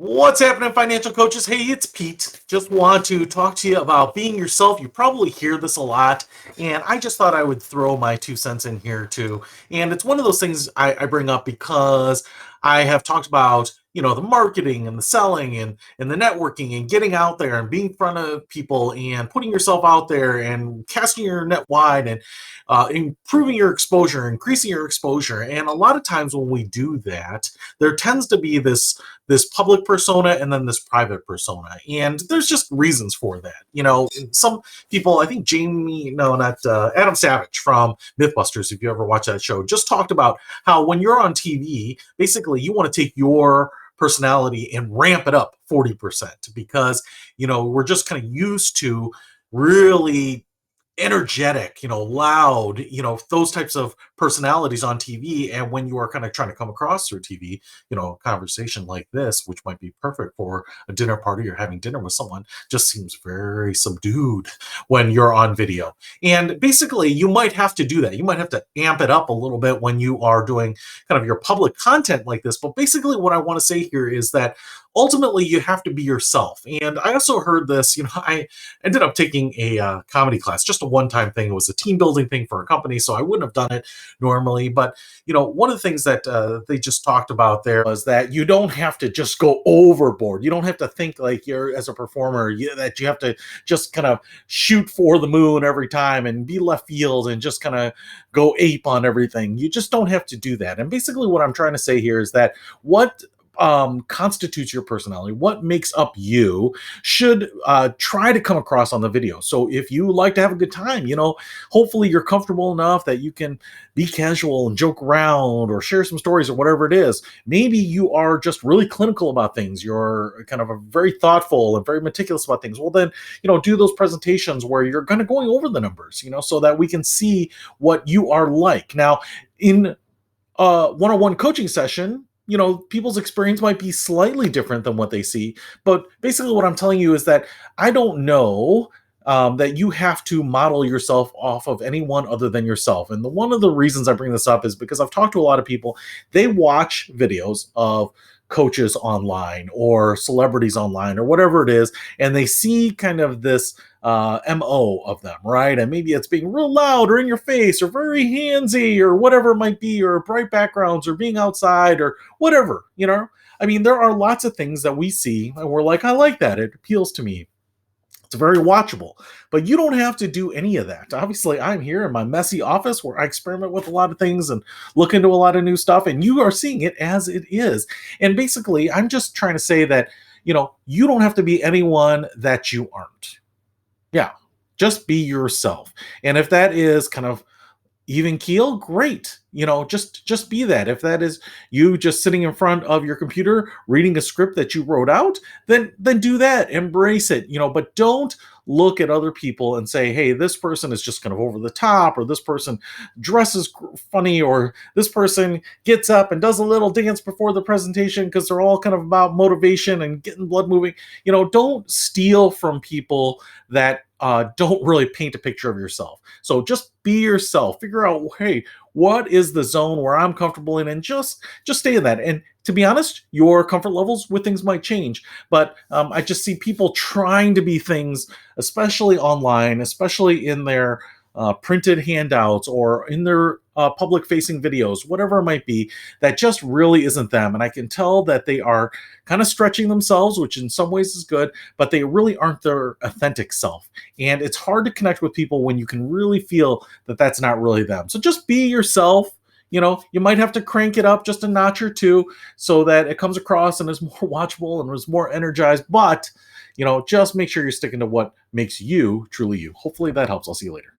What's happening, financial coaches? Hey, it's Pete. Just want to talk to you about being yourself. You probably hear this a lot, and I just thought I would throw my 2 cents in here too. And it's one of those things I bring up because I have talked about, the marketing and the selling and the networking and getting out there and being in front of people and putting yourself out there and casting your net wide and improving your exposure, increasing your exposure. And a lot of times when we do that, there tends to be this public persona and then this private persona, and there's just reasons for that. Some people, I think Jamie, no, not Adam Savage from Mythbusters, if you ever watch that show, just talked about how when you're on TV, basically you want to take your personality and ramp it up 40% because we're just kind of used to really energetic, loud, those types of personalities on TV. And when you are kind of trying to come across through TV, a conversation like this, which might be perfect for a dinner party or having dinner with someone, just seems very subdued when you're on video. And basically, you might have to do that. You might have to amp it up a little bit when you are doing kind of your public content like this. But basically, what I want to say here is that ultimately you have to be yourself. And I also heard this, I ended up taking a comedy class, just a one-time thing. It was a team building thing for a company, so I wouldn't have done it normally. But one of the things that they just talked about there was that you don't have to just go overboard. You don't have to think like you're, as a performer, that you have to just kind of shoot for the moon every time and be left field and just kind of go ape on everything. You just don't have to do that. And basically what I'm trying to say here is that what constitutes your personality, what makes up you, should try to come across on the video. So if you like to have a good time, hopefully you're comfortable enough that you can be casual and joke around or share some stories or whatever it is. Maybe you are just really clinical about things. You're kind of a very thoughtful and very meticulous about things. Well, then, do those presentations where you're kind of going over the numbers, so that we can see what you are like. Now, in a one-on-one coaching session, people's experience might be slightly different than what they see. But basically, what I'm telling you is that I don't know that you have to model yourself off of anyone other than yourself. And one of the reasons I bring this up is because I've talked to a lot of people. They watch videos of coaches online or celebrities online or whatever it is, and they see kind of this MO of them, right? And maybe it's being real loud or in your face or very handsy or whatever it might be, or bright backgrounds or being outside or whatever, I mean, there are lots of things that we see and we're like, I like that. It appeals to me. It's very watchable, but you don't have to do any of that. Obviously, I'm here in my messy office where I experiment with a lot of things and look into a lot of new stuff, and you are seeing it as it is. And basically, I'm just trying to say that, you don't have to be anyone that you aren't. Yeah, just be yourself. And if that is kind of even keel, great. Just be that. If that is you just sitting in front of your computer reading a script that you wrote out, then do that. Embrace it. But don't look at other people and say, hey, this person is just kind of over the top, or this person dresses funny, or this person gets up and does a little dance before the presentation, because they're all kind of about motivation and getting blood moving. Don't steal from people that don't really paint a picture of yourself. So just be yourself. Figure out, hey, what is the zone where I'm comfortable in, and just stay in that. And to be honest, your comfort levels with things might change, but I just see people trying to be things, especially online, especially in their printed handouts or in their public facing videos, whatever it might be, that just really isn't them. And I can tell that they are kind of stretching themselves, which in some ways is good, but they really aren't their authentic self. And it's hard to connect with people when you can really feel that that's not really them. So just be yourself. You might have to crank it up just a notch or two so that it comes across and is more watchable and is more energized. But, just make sure you're sticking to what makes you truly you. Hopefully that helps. I'll see you later.